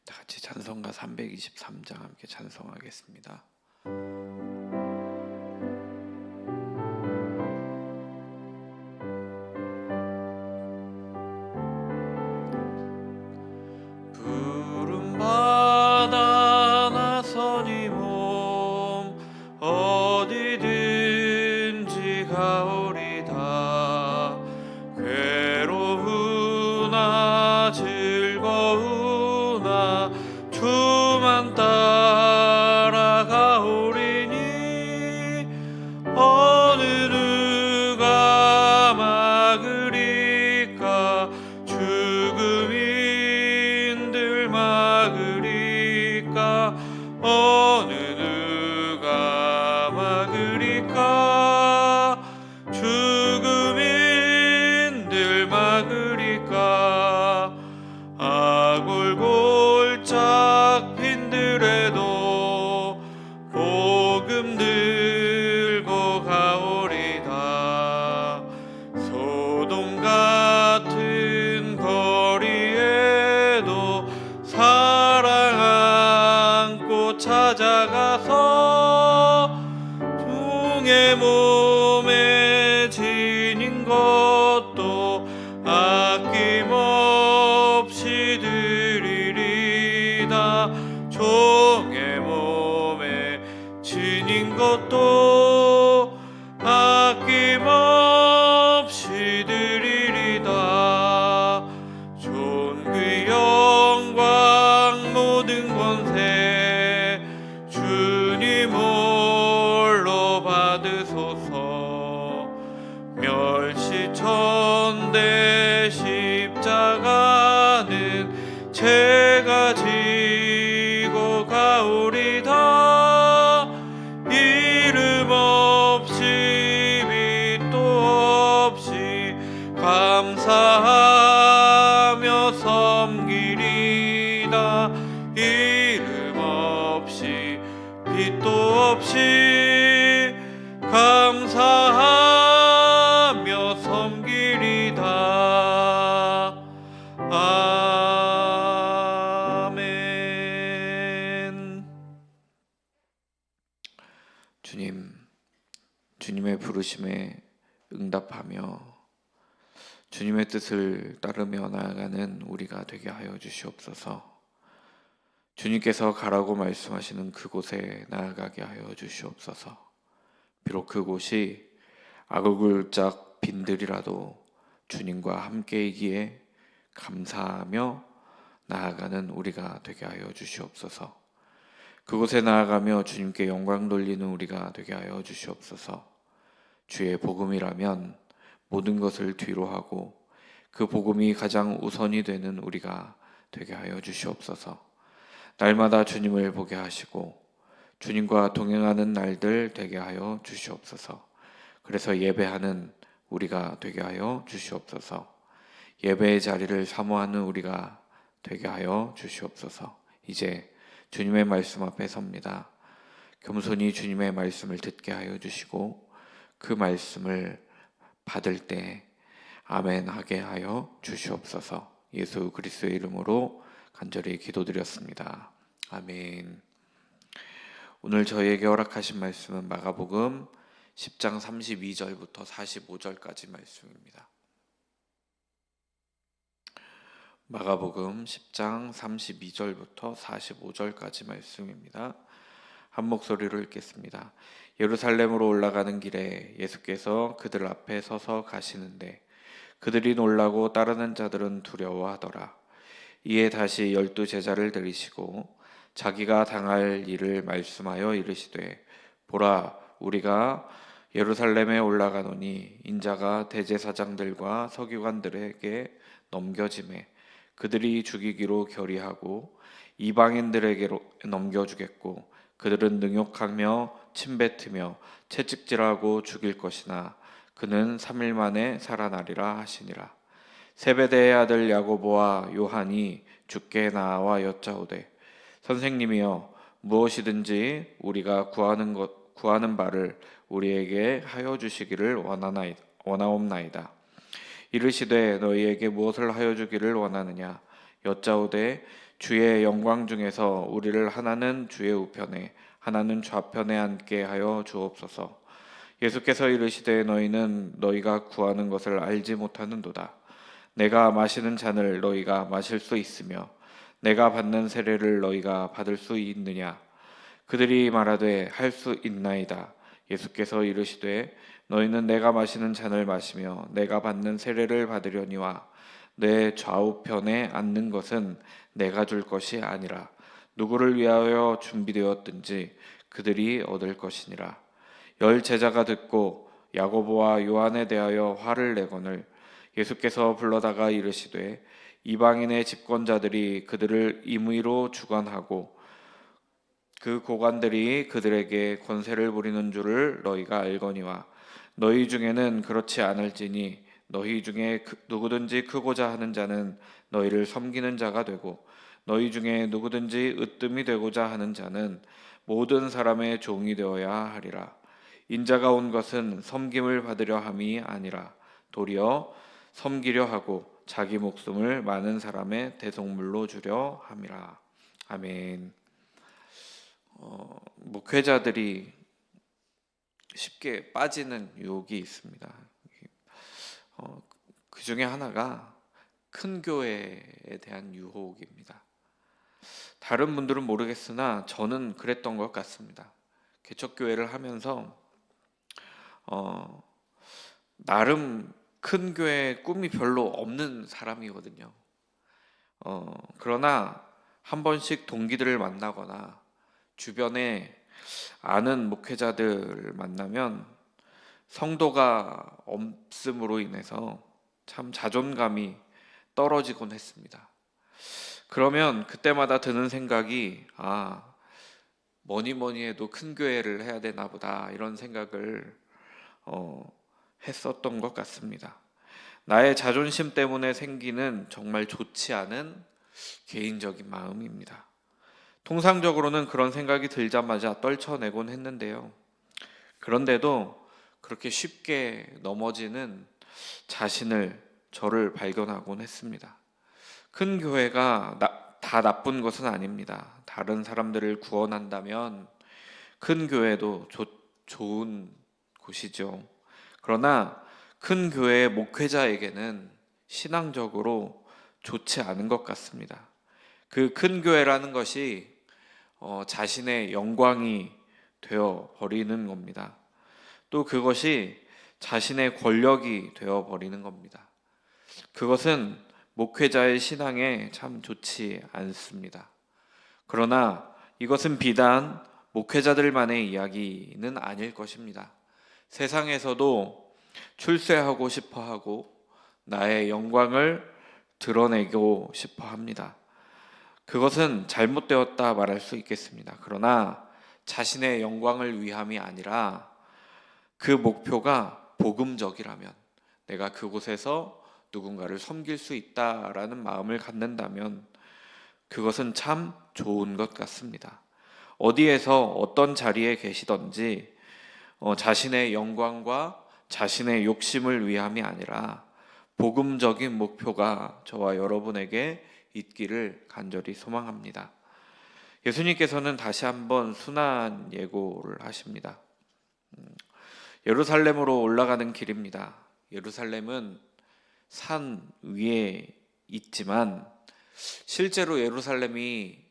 다 같이 찬송가 323장 함께 찬송하겠습니다. 푸른 바다 나서니 몸 어디든지 가오리다. 괴로우나 즐거우나 주만 따라가오리니 어느 누가 막으리까. 죽음인들 막으리까. 어느 누가 막으리까. 죽음인들 막으리까. 아골골짝 빈들에도 복음 들고 가오리다. 소돔 같은 거리에도 사랑 안고 찾아가서 종의 몸에 지닌 것도 아낌없이 드리리다. 종의 몸에 지닌 것도 아낌없이 드리리다. 존귀 영광 모든 권세 주님 홀로 받으소서. 멸시천대 십자가는 제가 지고 가오리다. 이름 없이 빛도 없이 감사하며 섬기리다. 이름 없이 빛도 없이 감사하며 섬기리다. 아멘. 주님의 부르심에 응답하며 주님의 뜻을 따르며 나아가는 우리가 되게 하여 주시옵소서. 주님께서 가라고 말씀하시는 그곳에 나아가게 하여 주시옵소서. 비록 그곳이 아글굴짝 빈들이라도 주님과 함께이기에 감사하며 나아가는 우리가 되게 하여 주시옵소서. 그곳에 나아가며 주님께 영광 돌리는 우리가 되게 하여 주시옵소서. 주의 복음이라면 모든 것을 뒤로 하고 그 복음이 가장 우선이 되는 우리가 되게 하여 주시옵소서. 날마다 주님을 보게 하시고 주님과 동행하는 날들 되게 하여 주시옵소서. 그래서 예배하는 우리가 되게 하여 주시옵소서. 예배의 자리를 사모하는 우리가 되게 하여 주시옵소서. 이제 주님의 말씀 앞에 섭니다. 겸손히 주님의 말씀을 듣게 하여 주시고 그 말씀을 받을 때 아멘 하게 하여 주시옵소서. 예수 그리스도의 이름으로 간절히 기도드렸습니다. 아멘. 오늘 저희에게 허락하신 말씀은 마가복음 10장 32절부터 45절까지 말씀입니다. 마가복음 10장 32절부터 45절까지 말씀입니다. 한 목소리로 읽겠습니다. 예루살렘으로 올라가는 길에 예수께서 그들 앞에 서서 가시는데 그들이 놀라고 따르는 자들은 두려워하더라. 이에 다시 12 제자를 들이시고 자기가 당할 일을 말씀하여 이르시되 보라 우리가 예루살렘에 올라가노니 인자가 대제사장들과 서기관들에게 넘겨지매 그들이 죽이기로 결의하고 이방인들에게로 넘겨주겠고 그들은 능욕하며 침뱉으며 채찍질하고 죽일 것이나 그는 3일 만에 살아나리라 하시니라. 세베대의 아들 야고보와 요한이 주께 나와 여짜오되 선생님이여 무엇이든지 우리가 구하는 바를 우리에게 하여 주시기를 원하옵나이다. 이르시되 너희에게 무엇을 하여 주기를 원하느냐 여짜오되 주의 영광 중에서 우리를 하나는 주의 우편에 하나는 좌편에 앉게 하여 주옵소서. 예수께서 이르시되 너희는 너희가 구하는 것을 알지 못하는도다. 내가 마시는 잔을 너희가 마실 수 있으며 내가 받는 세례를 너희가 받을 수 있느냐. 그들이 말하되 할 수 있나이다. 예수께서 이르시되 너희는 내가 마시는 잔을 마시며 내가 받는 세례를 받으려니와 내 좌우편에 앉는 것은 내가 줄 것이 아니라 누구를 위하여 준비되었든지 그들이 얻을 것이니라. 열 제자가 듣고 야고보와 요한에 대하여 화를 내거늘 예수께서 불러다가 이르시되 이방인의 집권자들이 그들을 임의로 주관하고 그 고관들이 그들에게 권세를 부리는 줄을 너희가 알거니와 너희 중에는 그렇지 않을지니 너희 중에 누구든지 크고자 하는 자는 너희를 섬기는 자가 되고 너희 중에 누구든지 으뜸이 되고자 하는 자는 모든 사람의 종이 되어야 하리라. 인자가 온 것은 섬김을 받으려 함이 아니라 도리어 섬기려 하고 자기 목숨을 많은 사람의 대속물로 주려 함이라. 아멘. 목회자들이 쉽게 빠지는 유혹이 있습니다. 그 중에 하나가 큰 교회에 대한 유혹입니다. 다른 분들은 모르겠으나 저는 그랬던 것 같습니다. 개척교회를 하면서 나름 큰 교회 꿈이 별로 없는 사람이거든요. 그러나 한 번씩 동기들을 만나거나 주변에 아는 목회자들 만나면 성도가 없음으로 인해서 참 자존감이 떨어지곤 했습니다. 그러면 그때마다 드는 생각이 뭐니 해도 큰 교회를 해야 되나 보다 이런 생각을 했었던 것 같습니다. 나의 자존심 때문에 생기는 정말 좋지 않은 개인적인 마음입니다. 통상적으로는 그런 생각이 들자마자 떨쳐내곤 했는데요. 그런데도 그렇게 쉽게 넘어지는 저를 발견하곤 했습니다. 큰 교회가 다 나쁜 것은 아닙니다. 다른 사람들을 구원한다면 큰 교회도 좋은 곳이죠. 그러나 큰 교회의 목회자에게는 신앙적으로 좋지 않은 것 같습니다. 그 큰 교회라는 것이 자신의 영광이 되어 버리는 겁니다. 또 그것이 자신의 권력이 되어 버리는 겁니다. 그것은 목회자의 신앙에 참 좋지 않습니다. 그러나 이것은 비단 목회자들만의 이야기는 아닐 것입니다. 세상에서도 출세하고 싶어 하고 나의 영광을 드러내고 싶어 합니다. 그것은 잘못되었다 말할 수 있겠습니다. 그러나 자신의 영광을 위함이 아니라 그 목표가 복음적이라면, 내가 그곳에서 누군가를 섬길 수 있다라는 마음을 갖는다면 그것은 참 좋은 것 같습니다. 어디에서 어떤 자리에 계시든지 자신의 영광과 자신의 욕심을 위함이 아니라 복음적인 목표가 저와 여러분에게 있기를 간절히 소망합니다. 예수님께서는 다시 한번 순환 예고를 하십니다. 예루살렘으로 올라가는 길입니다. 예루살렘은 산 위에 있지만 실제로 예루살렘이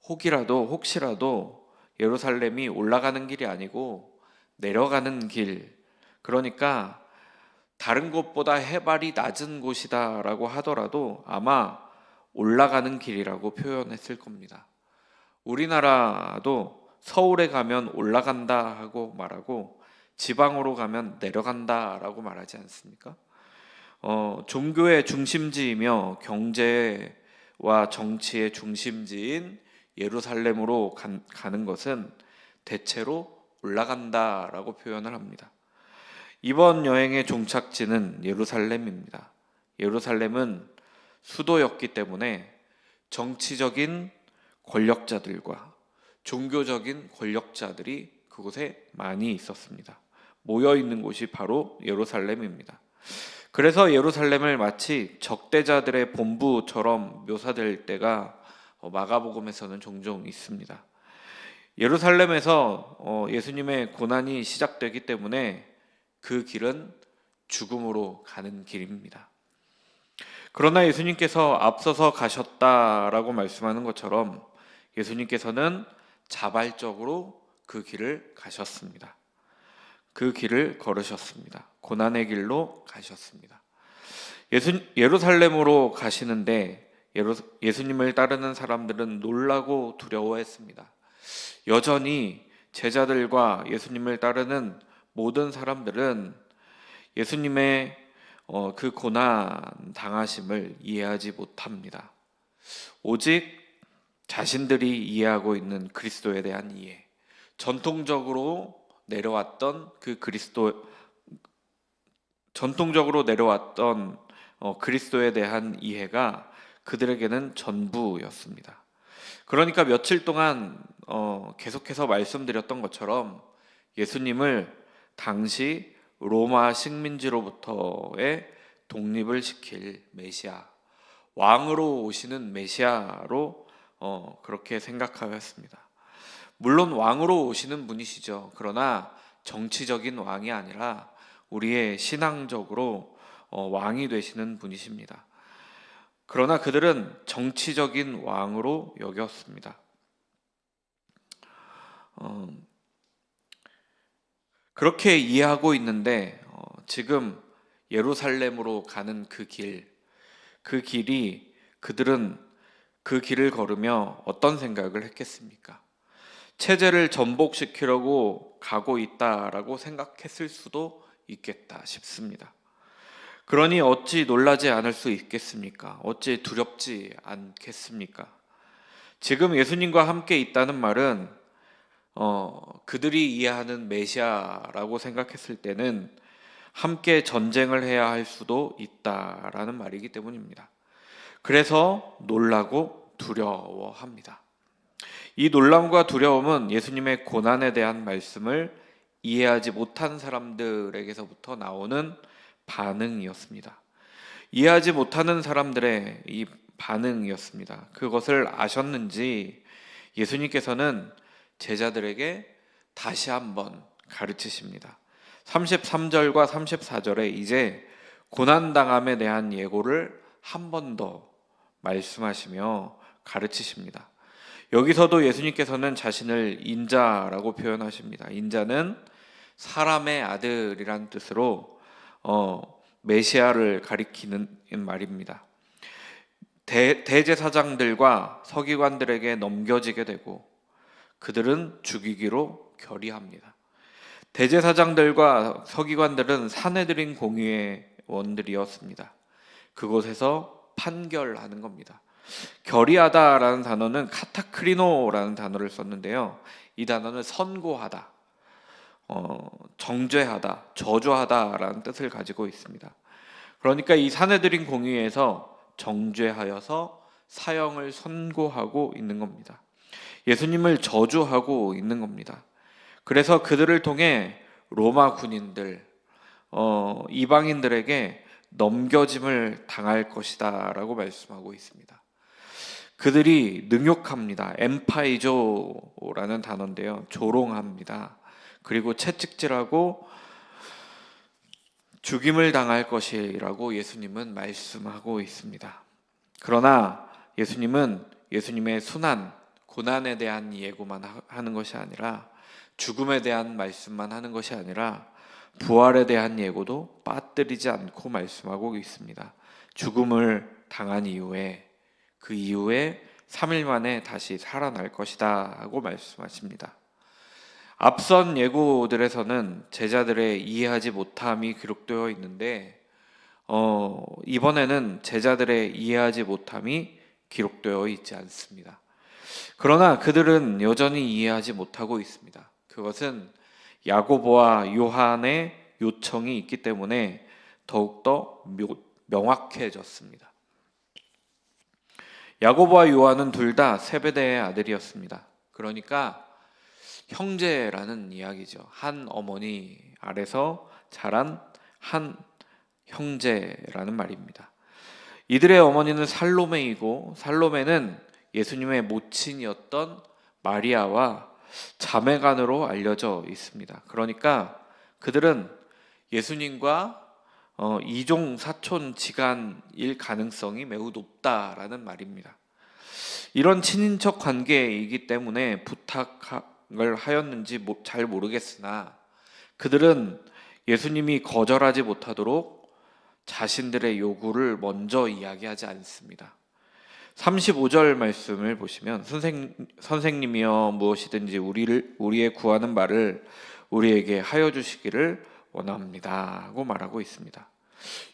혹시라도 예루살렘이 올라가는 길이 아니고 내려가는 길, 그러니까 다른 곳보다 해발이 낮은 곳이다라고 하더라도 아마 올라가는 길이라고 표현했을 겁니다. 우리나라도 서울에 가면 올라간다 하고 말하고 지방으로 가면 내려간다라고 말하지 않습니까? 종교의 중심지이며 경제와 정치의 중심지인 예루살렘으로 가는 것은 대체로 올라간다라고 표현을 합니다. 이번 여행의 종착지는 예루살렘입니다. 예루살렘은 수도였기 때문에 정치적인 권력자들과 종교적인 권력자들이 그곳에 많이 있었습니다. 모여 있는 곳이 바로 예루살렘입니다. 그래서 예루살렘을 마치 적대자들의 본부처럼 묘사될 때가 마가복음에서는 종종 있습니다. 예루살렘에서 예수님의 고난이 시작되기 때문에 그 길은 죽음으로 가는 길입니다. 그러나 예수님께서 앞서서 가셨다라고 말씀하는 것처럼 예수님께서는 자발적으로 그 길을 가셨습니다. 그 길을 걸으셨습니다. 고난의 길로 가셨습니다. 예루살렘으로 가시는데 예수님을 따르는 사람들은 놀라고 두려워했습니다. 여전히 제자들과 예수님을 따르는 모든 사람들은 예수님의 그 고난 당하심을 이해하지 못합니다. 오직 자신들이 이해하고 있는 그리스도에 대한 이해, 전통적으로 내려왔던 그리스도에 대한 이해가 그들에게는 전부였습니다. 그러니까 며칠 동안 계속해서 말씀드렸던 것처럼 예수님을 당시 로마 식민지로부터의 독립을 시킬 메시아, 왕으로 오시는 메시아로 그렇게 생각하였습니다. 물론 왕으로 오시는 분이시죠. 그러나 정치적인 왕이 아니라 우리의 신앙적으로 왕이 되시는 분이십니다. 그러나 그들은 정치적인 왕으로 여겼습니다. 그렇게 이해하고 있는데 지금 예루살렘으로 가는 그 길이 그들은 그 길을 걸으며 어떤 생각을 했겠습니까? 체제를 전복시키려고 가고 있다라고 생각했을 수도 있겠다 싶습니다. 그러니 어찌 놀라지 않을 수 있겠습니까? 어찌 두렵지 않겠습니까? 지금 예수님과 함께 있다는 말은 그들이 이해하는 메시아라고 생각했을 때는 함께 전쟁을 해야 할 수도 있다라는 말이기 때문입니다. 그래서 놀라고 두려워합니다. 이 놀람과 두려움은 예수님의 고난에 대한 말씀을 이해하지 못한 사람들에게서부터 나오는 반응이었습니다. 이해하지 못하는 사람들의 이 반응이었습니다. 그것을 아셨는지 예수님께서는 제자들에게 다시 한번 가르치십니다. 33절과 34절에 이제 고난당함에 대한 예고를 한 번 더 말씀하시며 가르치십니다. 여기서도 예수님께서는 자신을 인자라고 표현하십니다. 인자는 사람의 아들이란 뜻으로 메시아를 가리키는 말입니다. 대제사장들과 서기관들에게 넘겨지게 되고 그들은 죽이기로 결의합니다. 대제사장들과 서기관들은 산헤드린 공의의 원들이었습니다. 그곳에서 판결하는 겁니다. 결의하다라는 단어는 카타크리노라는 단어를 썼는데요. 이 단어는 선고하다, 정죄하다, 저주하다라는 뜻을 가지고 있습니다. 그러니까 이 산헤드린 공의에서 정죄하여서 사형을 선고하고 있는 겁니다. 예수님을 저주하고 있는 겁니다. 그래서 그들을 통해 로마 군인들, 이방인들에게 넘겨짐을 당할 것이다 라고 말씀하고 있습니다. 그들이 능욕합니다. 엠파이조라는 단어인데요. 조롱합니다. 그리고 채찍질하고 죽임을 당할 것이라고 예수님은 말씀하고 있습니다. 그러나 예수님은 예수님의 순환, 고난에 대한 예고만 하는 것이 아니라 죽음에 대한 말씀만 하는 것이 아니라 부활에 대한 예고도 빠뜨리지 않고 말씀하고 있습니다. 죽음을 당한 이후에 그 이후에 3일 만에 다시 살아날 것이다 하고 말씀하십니다. 앞선 예고들에서는 제자들의 이해하지 못함이 기록되어 있는데 이번에는 제자들의 이해하지 못함이 기록되어 있지 않습니다. 그러나 그들은 여전히 이해하지 못하고 있습니다. 그것은 야고보와 요한의 요청이 있기 때문에 더욱더 명확해졌습니다. 야고보와 요한은 둘 다 세베대의 아들이었습니다. 그러니까 형제라는 이야기죠. 한 어머니 아래서 자란 한 형제라는 말입니다. 이들의 어머니는 살로메이고 살로메는 예수님의 모친이었던 마리아와 자매간으로 알려져 있습니다. 그러니까 그들은 예수님과 이종 사촌 지간일 가능성이 매우 높다라는 말입니다. 이런 친인척 관계이기 때문에 부탁을 하였는지 잘 모르겠으나 그들은 예수님이 거절하지 못하도록 자신들의 요구를 먼저 이야기하지 않습니다. 35절 말씀을 보시면 선생님이여 무엇이든지 우리의 구하는 바를 우리에게 하여 주시기를 원합니다 하고 말하고 있습니다.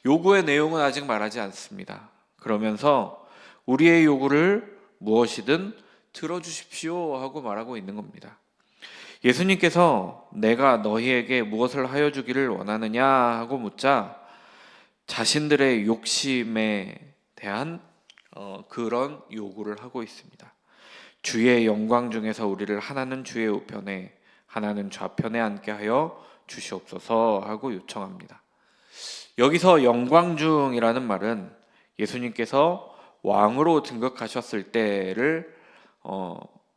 요구의 내용은 아직 말하지 않습니다. 그러면서 우리의 요구를 무엇이든 들어주십시오 하고 말하고 있는 겁니다. 예수님께서 내가 너희에게 무엇을 하여 주기를 원하느냐 하고 묻자 자신들의 욕심에 대한 그런 요구를 하고 있습니다. 주의 영광 중에서 우리를 하나는 주의 우편에 하나는 좌편에 앉게 하여 주시옵소서 하고 요청합니다. 여기서 영광 중이라는 말은 예수님께서 왕으로 등극하셨을 때를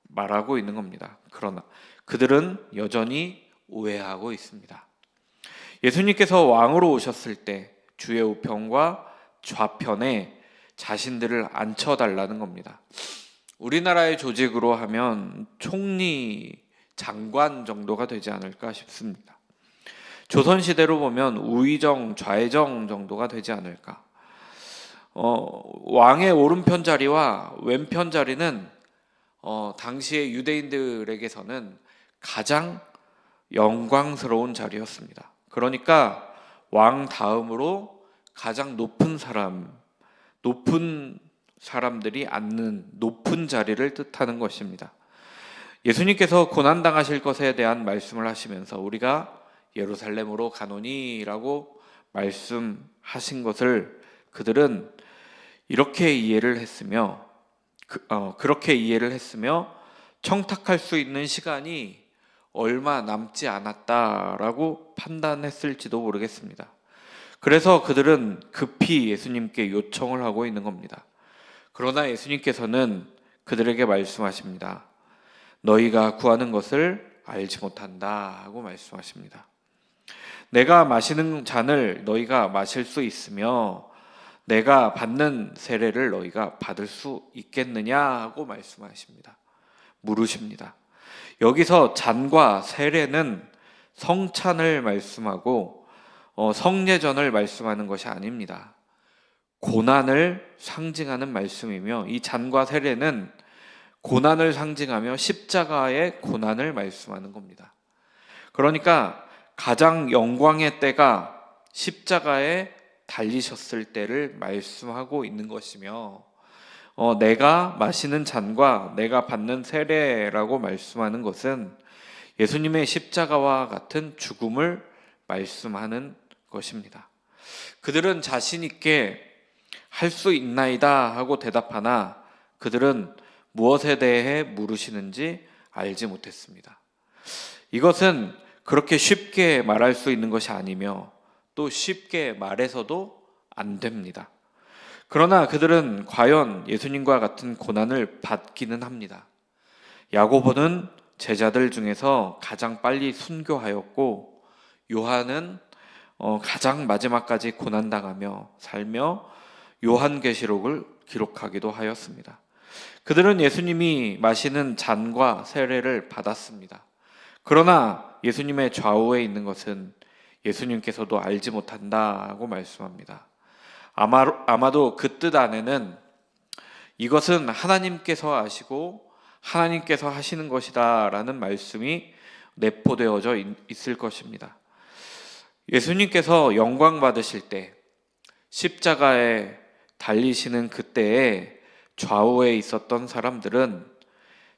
말하고 있는 겁니다. 그러나 그들은 여전히 오해하고 있습니다. 예수님께서 왕으로 오셨을 때 주의 우편과 좌편에 자신들을 앉혀달라는 겁니다. 우리나라의 조직으로 하면 총리, 장관 정도가 되지 않을까 싶습니다. 조선시대로 보면 우의정, 좌의정 정도가 되지 않을까. 왕의 오른편 자리와 왼편 자리는 당시의 유대인들에게서는 가장 영광스러운 자리였습니다. 그러니까 왕 다음으로 가장 높은 사람들이 앉는 높은 자리를 뜻하는 것입니다. 예수님께서 고난당하실 것에 대한 말씀을 하시면서 우리가 예루살렘으로 가노니라고 말씀하신 것을 그들은 그렇게 이해를 했으며 청탁할 수 있는 시간이 얼마 남지 않았다라고 판단했을지도 모르겠습니다. 그래서 그들은 급히 예수님께 요청을 하고 있는 겁니다. 그러나 예수님께서는 그들에게 말씀하십니다. 너희가 구하는 것을 알지 못한다 하고 말씀하십니다. 내가 마시는 잔을 너희가 마실 수 있으며 내가 받는 세례를 너희가 받을 수 있겠느냐 하고 말씀하십니다. 물으십니다. 여기서 잔과 세례는 성찬을 말씀하고 성례전을 말씀하는 것이 아닙니다. 고난을 상징하는 말씀이며 이 잔과 세례는 고난을 상징하며 십자가의 고난을 말씀하는 겁니다. 그러니까 가장 영광의 때가 십자가에 달리셨을 때를 말씀하고 있는 것이며 내가 마시는 잔과 내가 받는 세례라고 말씀하는 것은 예수님의 십자가와 같은 죽음을 말씀하는 것입니다. 그들은 자신 있게 할 수 있나이다 하고 대답하나 그들은 무엇에 대해 물으시는지 알지 못했습니다. 이것은 그렇게 쉽게 말할 수 있는 것이 아니며 또 쉽게 말해서도 안 됩니다. 그러나 그들은 과연 예수님과 같은 고난을 받기는 합니다. 야고보는 제자들 중에서 가장 빨리 순교하였고 요한은 가장 마지막까지 고난당하며 살며 요한계시록을 기록하기도 하였습니다. 그들은 예수님이 마시는 잔과 세례를 받았습니다. 그러나 예수님의 좌우에 있는 것은 예수님께서도 알지 못한다고 말씀합니다. 아마도 그 뜻 안에는 이것은 하나님께서 아시고 하나님께서 하시는 것이다 라는 말씀이 내포되어져 있을 것입니다. 예수님께서 영광 받으실 때 십자가에 달리시는 그때에 좌우에 있었던 사람들은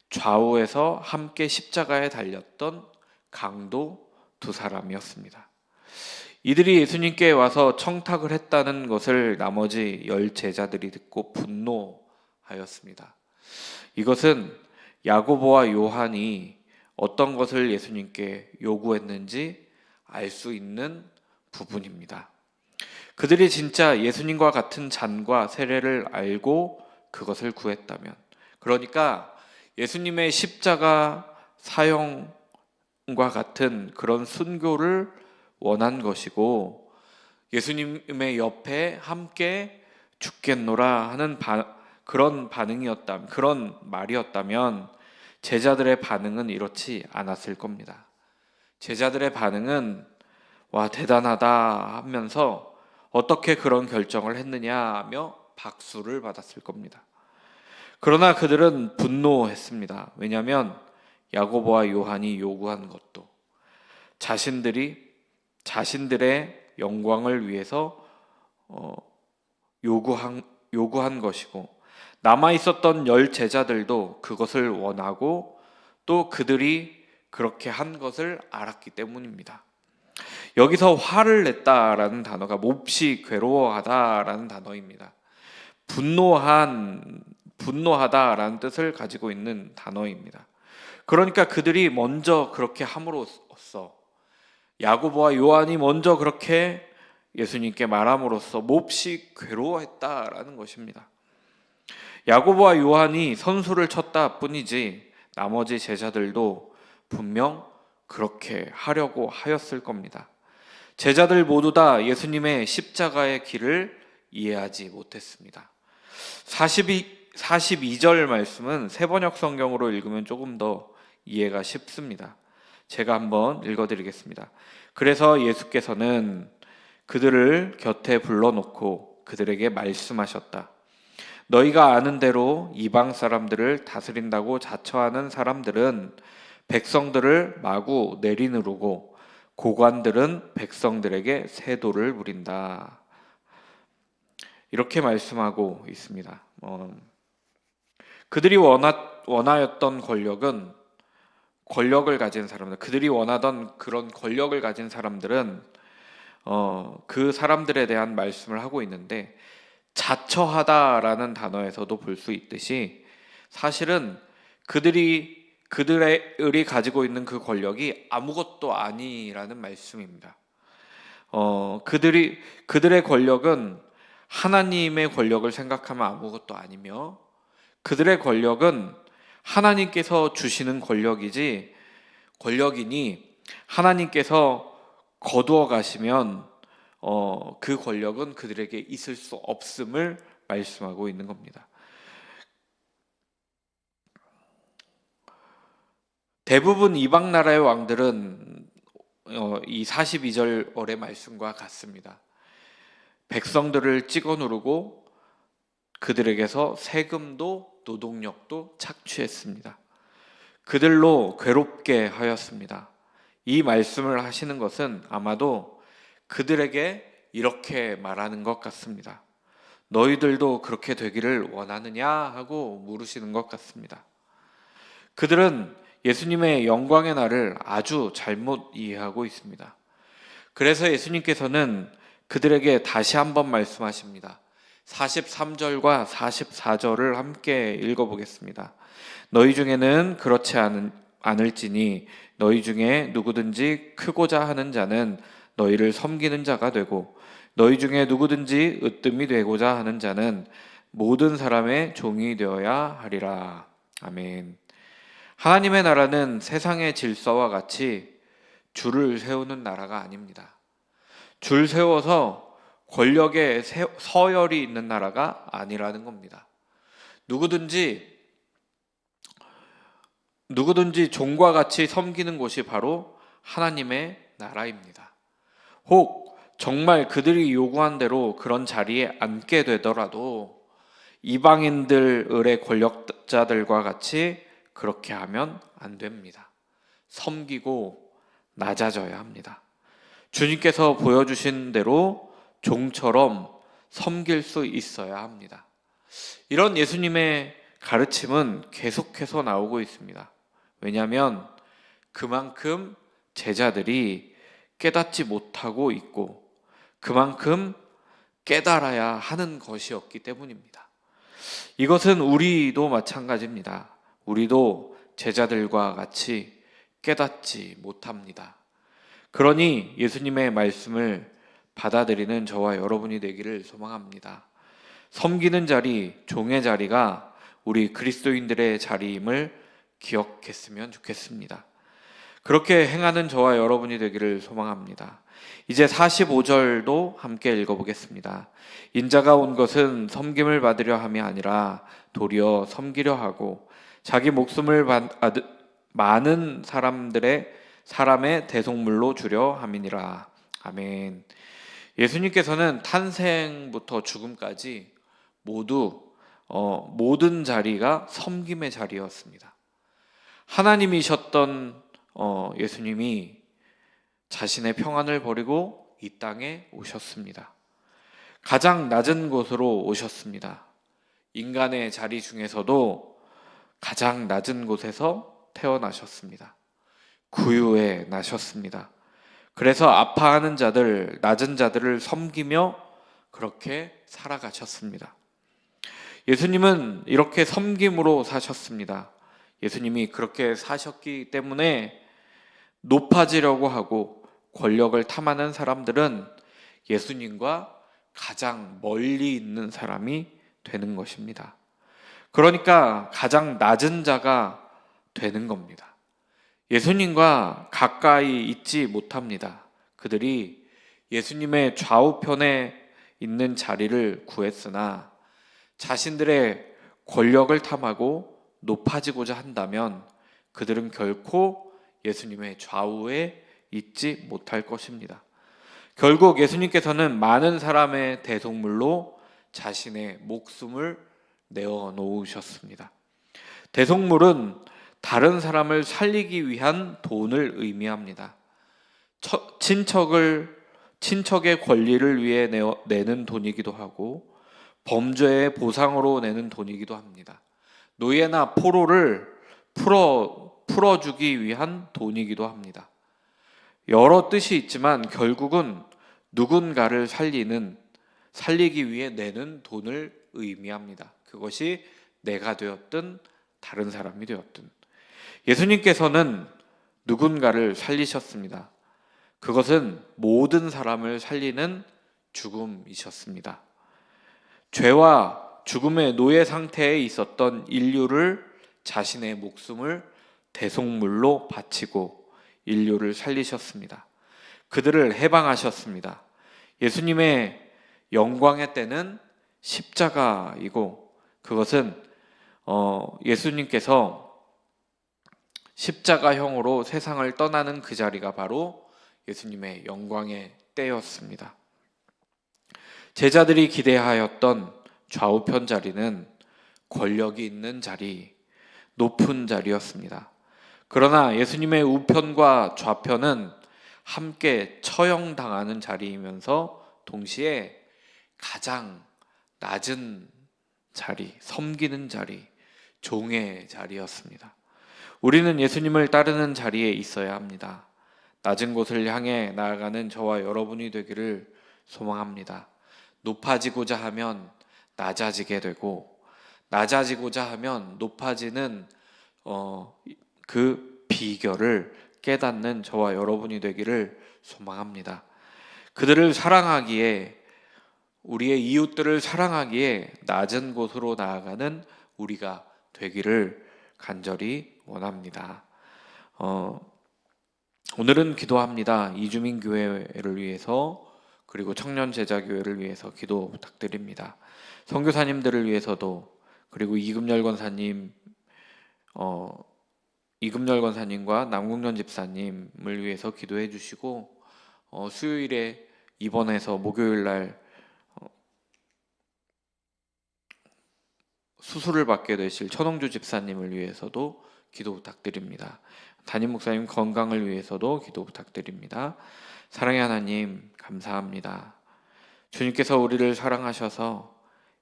좌우에서 함께 십자가에 달렸던 강도 두 사람이었습니다. 이들이 예수님께 와서 청탁을 했다는 것을 나머지 10 제자들이 듣고 분노하였습니다. 이것은 야고보와 요한이 어떤 것을 예수님께 요구했는지 알 수 있는 부분입니다. 그들이 진짜 예수님과 같은 잔과 세례를 알고 그것을 구했다면, 그러니까 예수님의 십자가 사형과 같은 그런 순교를 원한 것이고, 예수님의 옆에 함께 죽겠노라 하는 그런 반응이었다면, 그런 말이었다면 제자들의 반응은 이렇지 않았을 겁니다. 제자들의 반응은 와, 대단하다 하면서 어떻게 그런 결정을 했느냐 하며 박수를 받았을 겁니다. 그러나 그들은 분노했습니다. 왜냐하면 야고보와 요한이 요구한 것도 자신들의 영광을 위해서 요구한 것이고, 남아 있었던 10 제자들도 그것을 원하고 또 그들이 그렇게 한 것을 알았기 때문입니다. 여기서 화를 냈다라는 단어가 몹시 괴로워하다라는 단어입니다. 분노하다라는 뜻을 가지고 있는 단어입니다. 그러니까 그들이 먼저 그렇게 함으로써, 야고보와 요한이 먼저 그렇게 예수님께 말함으로써 몹시 괴로워했다라는 것입니다. 야고보와 요한이 선수를 쳤다 뿐이지 나머지 제자들도 분명 그렇게 하려고 하였을 겁니다. 제자들 모두 다 예수님의 십자가의 길을 이해하지 못했습니다. 42절 말씀은 세번역 성경으로 읽으면 조금 더 이해가 쉽습니다. 제가 한번 읽어드리겠습니다. 그래서 예수께서는 그들을 곁에 불러놓고 그들에게 말씀하셨다. 너희가 아는 대로 이방 사람들을 다스린다고 자처하는 사람들은 백성들을 마구 내리누르고 고관들은 백성들에게 세도를 부린다. 이렇게 말씀하고 있습니다. 그들이 원하였던 권력을 가진 사람들, 그들이 원하던 그런 권력을 가진 사람들은 그 사람들에 대한 말씀을 하고 있는데, 자처하다라는 단어에서도 볼 수 있듯이 사실은 그들이 가지고 있는 그 권력이 아무것도 아니라는 말씀입니다. 그들의 권력은 하나님의 권력을 생각하면 아무것도 아니며, 그들의 권력은 하나님께서 주시는 권력이니 하나님께서 거두어 가시면 그 권력은 그들에게 있을 수 없음을 말씀하고 있는 겁니다. 대부분 이방 나라의 왕들은 이 42절의 말씀과 같습니다. 백성들을 찍어 누르고 그들에게서 세금도 노동력도 착취했습니다. 그들로 괴롭게 하였습니다. 이 말씀을 하시는 것은 아마도 그들에게 이렇게 말하는 것 같습니다. 너희들도 그렇게 되기를 원하느냐 하고 물으시는 것 같습니다. 그들은 예수님의 영광의 날을 아주 잘못 이해하고 있습니다. 그래서 예수님께서는 그들에게 다시 한번 말씀하십니다. 43절과 44절을 함께 읽어보겠습니다. 너희 중에는 그렇지 않을지니 너희 중에 누구든지 크고자 하는 자는 너희를 섬기는 자가 되고, 너희 중에 누구든지 으뜸이 되고자 하는 자는 모든 사람의 종이 되어야 하리라. 아멘. 하나님의 나라는 세상의 질서와 같이 줄을 세우는 나라가 아닙니다. 줄 세워서 권력에 서열이 있는 나라가 아니라는 겁니다. 누구든지 종과 같이 섬기는 곳이 바로 하나님의 나라입니다. 혹 정말 그들이 요구한 대로 그런 자리에 앉게 되더라도 이방인들의 권력자들과 같이 그렇게 하면 안 됩니다. 섬기고 낮아져야 합니다. 주님께서 보여주신 대로 종처럼 섬길 수 있어야 합니다. 이런 예수님의 가르침은 계속해서 나오고 있습니다. 왜냐하면 그만큼 제자들이 깨닫지 못하고 있고 그만큼 깨달아야 하는 것이었기 때문입니다. 이것은 우리도 마찬가지입니다. 우리도 제자들과 같이 깨닫지 못합니다. 그러니 예수님의 말씀을 받아들이는 저와 여러분이 되기를 소망합니다. 섬기는 자리, 종의 자리가 우리 그리스도인들의 자리임을 기억했으면 좋겠습니다. 그렇게 행하는 저와 여러분이 되기를 소망합니다. 이제 45절도 함께 읽어보겠습니다. 인자가 온 것은 섬김을 받으려 함이 아니라 도리어 섬기려 하고 자기 목숨을 많은 사람의 대속물로 주려 함이니라. 아멘. 예수님께서는 탄생부터 죽음까지 모든 자리가 섬김의 자리였습니다. 하나님이셨던 예수님이 자신의 평안을 버리고 이 땅에 오셨습니다. 가장 낮은 곳으로 오셨습니다. 인간의 자리 중에서도 가장 낮은 곳에서 태어나셨습니다. 구유에 나셨습니다. 그래서 아파하는 자들, 낮은 자들을 섬기며 그렇게 살아가셨습니다. 예수님은 이렇게 섬김으로 사셨습니다. 예수님이 그렇게 사셨기 때문에 높아지려고 하고 권력을 탐하는 사람들은 예수님과 가장 멀리 있는 사람이 되는 것입니다. 그러니까 가장 낮은 자가 되는 겁니다. 예수님과 가까이 있지 못합니다. 그들이 예수님의 좌우편에 있는 자리를 구했으나 자신들의 권력을 탐하고 높아지고자 한다면 그들은 결코 예수님의 좌우에 있지 못할 것입니다. 결국 예수님께서는 많은 사람의 대속물로 자신의 목숨을 내어 놓으셨습니다. 대속물은 다른 사람을 살리기 위한 돈을 의미합니다. 친척의 권리를 위해 내는 돈이기도 하고 범죄의 보상으로 내는 돈이기도 합니다. 노예나 포로를 풀어주기 위한 돈이기도 합니다. 여러 뜻이 있지만 결국은 누군가를 살리기 위해 내는 돈을 의미합니다. 그것이 내가 되었든 다른 사람이 되었든. 예수님께서는 누군가를 살리셨습니다. 그것은 모든 사람을 살리는 죽음이셨습니다. 죄와 죽음의 노예 상태에 있었던 인류를 자신의 목숨을 대속물로 바치고 인류를 살리셨습니다. 그들을 해방하셨습니다. 예수님의 영광의 때는 십자가이고 그것은 예수님께서 십자가형으로 세상을 떠나는 그 자리가 바로 예수님의 영광의 때였습니다. 제자들이 기대하였던 좌우편 자리는 권력이 있는 자리, 높은 자리였습니다. 그러나 예수님의 우편과 좌편은 함께 처형당하는 자리이면서 동시에 가장 낮은 자리, 섬기는 자리, 종의 자리였습니다. 우리는 예수님을 따르는 자리에 있어야 합니다. 낮은 곳을 향해 나아가는 저와 여러분이 되기를 소망합니다. 높아지고자 하면 낮아지게 되고 낮아지고자 하면 높아지는 그 비결을 깨닫는 저와 여러분이 되기를 소망합니다. 그들을 사랑하기에 우리의 이웃들을 사랑하기에 낮은 곳으로 나아가는 우리가 되기를 간절히 원합니다. 오늘은 기도합니다. 이주민 교회를 위해서 그리고 청년 제자 교회를 위해서 기도 부탁드립니다. 선교사님들을 위해서도 그리고 이금열 권사님과 남궁년 집사님을 위해서 기도해 주시고 수요일에 입원해서 목요일 날 수술을 받게 되실 천홍주 집사님을 위해서도 기도 부탁드립니다. 담임 목사님 건강을 위해서도 기도 부탁드립니다. 사랑의 하나님 감사합니다. 주님께서 우리를 사랑하셔서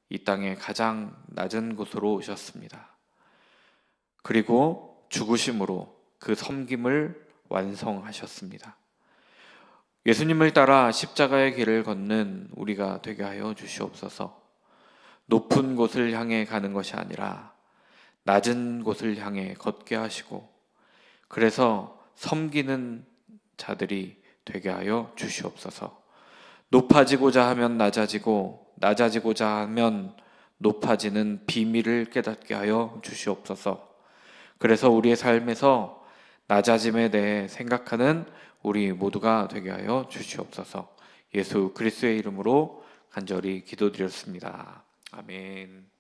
이 땅에 가장 낮은 곳으로 오셨습니다. 그리고 죽으심으로 그 섬김을 완성하셨습니다. 예수님을 따라 십자가의 길을 걷는 우리가 되게 하여 주시옵소서. 높은 곳을 향해 가는 것이 아니라 낮은 곳을 향해 걷게 하시고 그래서 섬기는 자들이 되게 하여 주시옵소서. 높아지고자 하면 낮아지고 낮아지고자 하면 높아지는 비밀을 깨닫게 하여 주시옵소서. 그래서 우리의 삶에서 낮아짐에 대해 생각하는 우리 모두가 되게 하여 주시옵소서. 예수 그리스도의 이름으로 간절히 기도드렸습니다. 아멘.